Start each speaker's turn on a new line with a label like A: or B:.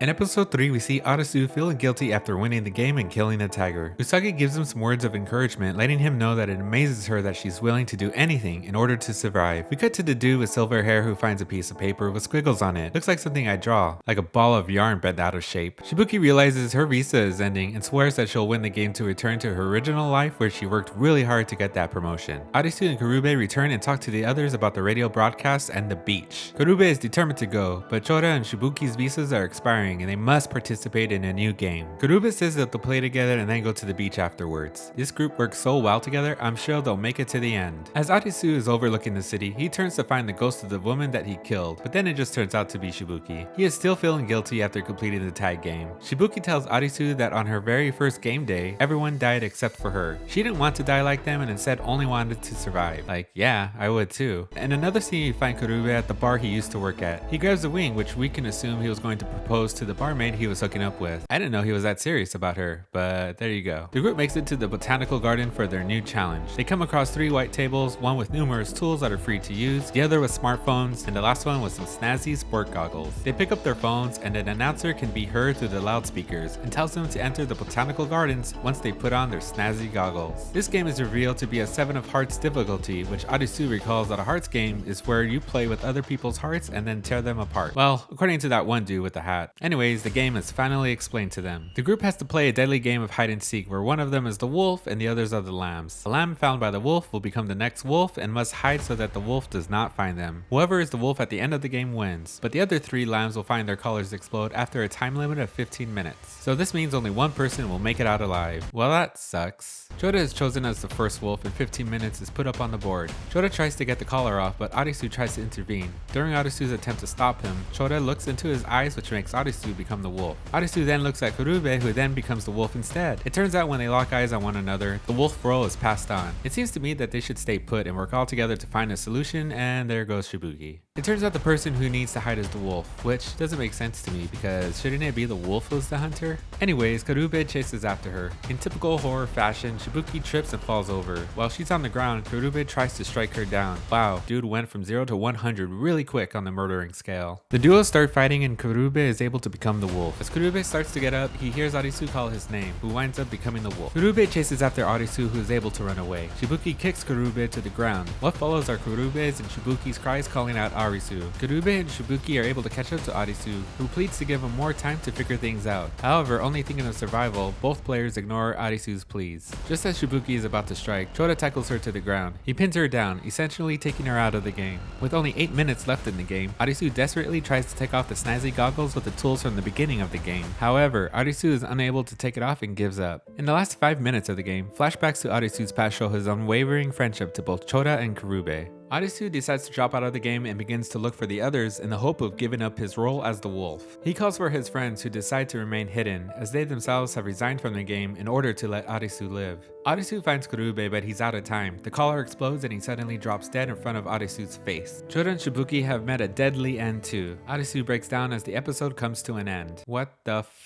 A: In episode 3, we see Arisu feeling guilty after winning the game and killing a tiger. Usagi gives him some words of encouragement, letting him know that it amazes her that she's willing to do anything in order to survive. We cut to the dude with silver hair who finds a piece of paper with squiggles on it. Looks like something I draw, like a ball of yarn bent out of shape. Shibuki realizes her visa is ending and swears that she'll win the game to return to her original life where she worked really hard to get that promotion. Arisu and Karube return and talk to the others about the radio broadcast and the beach. Karube is determined to go, but Chora and Shibuki's visas are expiring and they must participate in a new game. Karube says that they'll play together and then go to the beach afterwards. This group works so well together, I'm sure they'll make it to the end. As Arisu is overlooking the city, he turns to find the ghost of the woman that he killed, but then it just turns out to be Shibuki. He is still feeling guilty after completing the tag game. Shibuki tells Arisu that on her very first game day, everyone died except for her. She didn't want to die like them and instead only wanted to survive. Like, yeah, I would too. In another scene, you find Karube at the bar he used to work at. He grabs a wing, which we can assume he was going to propose to the barmaid he was hooking up with. I didn't know he was that serious about her, but there you go. The group makes it to the botanical garden for their new challenge. They come across 3 white tables, one with numerous tools that are free to use, the other with smartphones, and the last one with some snazzy sport goggles. They pick up their phones and an announcer can be heard through the loudspeakers and tells them to enter the botanical gardens once they put on their snazzy goggles. This game is revealed to be a 7 of Hearts difficulty, which Arisu recalls that a Hearts game is where you play with other people's hearts and then tear them apart. Well, according to that one dude with the hat. Anyways, the game is finally explained to them. The group has to play a deadly game of hide and seek where one of them is the wolf and the others are the lambs. The lamb found by the wolf will become the next wolf and must hide so that the wolf does not find them. Whoever is the wolf at the end of the game wins, but the other 3 lambs will find their colors explode after a time limit of 15 minutes. So this means only one person will make it out alive. Well, that sucks. Chota is chosen as the first wolf and 15 minutes is put up on the board. Chota tries to get the collar off, but Arisu tries to intervene. During Arisu's attempt to stop him, Chota looks into his eyes, which makes Arisu become the wolf. Arisu then looks at Karube, who then becomes the wolf instead. It turns out when they lock eyes on one another, the wolf role is passed on. It seems to me that they should stay put and work all together to find a solution, and there goes Shibuki. It turns out the person who needs to hide is the wolf, which doesn't make sense to me because shouldn't it be the wolf who's the hunter? Anyways, Karube chases after her. In typical horror fashion, Shibuki trips and falls over. While she's on the ground, Karube tries to strike her down. Wow, dude went from 0 to 100 really quick on the murdering scale. The duo start fighting and Karube is able to become the wolf. As Karube starts to get up, he hears Arisu call his name, who winds up becoming the wolf. Karube chases after Arisu, who is able to run away. Shibuki kicks Karube to the ground. What follows are Karube's and Shibuki's cries calling out Arisu. Karube and Shibuki are able to catch up to Arisu, who pleads to give him more time to figure things out. However, only thinking of survival, both players ignore Arisu's pleas. Just as Shibuki is about to strike, Chota tackles her to the ground. He pins her down, essentially taking her out of the game. With only 8 minutes left in the game, Arisu desperately tries to take off the snazzy goggles with the tools from the beginning of the game. However, Arisu is unable to take it off and gives up. In the last 5 minutes of the game, flashbacks to Arisu's past show his unwavering friendship to both Chota and Karube. Arisu decides to drop out of the game and begins to look for the others in the hope of giving up his role as the wolf. He calls for his friends who decide to remain hidden as they themselves have resigned from the game in order to let Arisu live. Arisu finds Karube but he's out of time. The collar explodes and he suddenly drops dead in front of Arisu's face. Chota and Shibuki have met a deadly end too. Arisu breaks down as the episode comes to an end. What the f***?